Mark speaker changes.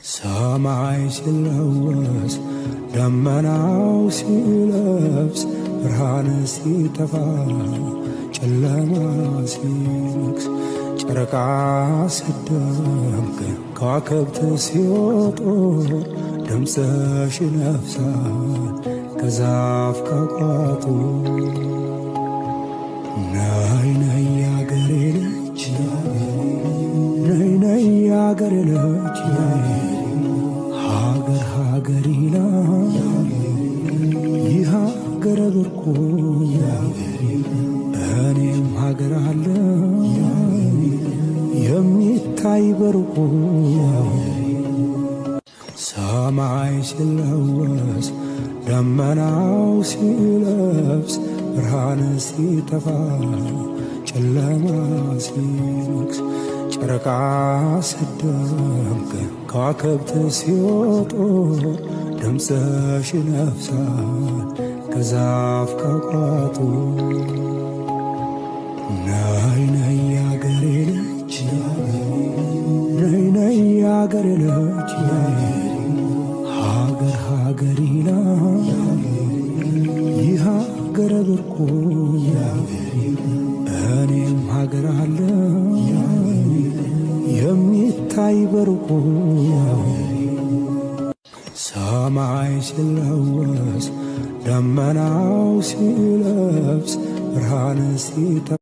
Speaker 1: ሰማይ ሲለወስ ደመናው ሲለብስ ብርሃን ሲጠፋ ጨለማ ሲነግስ ጨረቃ ሲደምቅ ከዋክብት ሲወጡ ድምፅሽ ይነፍሳል ከዛፍ ከቋጡ ነይ ነይ ያገሬ ልጅ ነይ ነይ ያገሬ ልጅ ሀገር ሀገር ይላል ይህ ሀገር ብርቁ እኔም ሀገር አለ የሚታይ በርቁ ሰማይ ሲለወስ ደመናው ሲለብስ ብርሃን ሲጠፋ ጨለማ ሲነግስ ጨረቃ ሲደምቅ ከዋክብት ሲወጡ ድምፅሽ ይነፍሳል ከዛፍ ከቋጡ ነይ ነይ ያገሬ ልጅ ነይ ነይ ያገሬ ልጅ ሀገር ሀገር ይላል ይህ ሀገር ብርቁ እኔም ሀገር አለ የሚታይ በርቁ ሰማይ ሲለወስ ደመናው ሲለብስ ብርሃን ሲጠፋ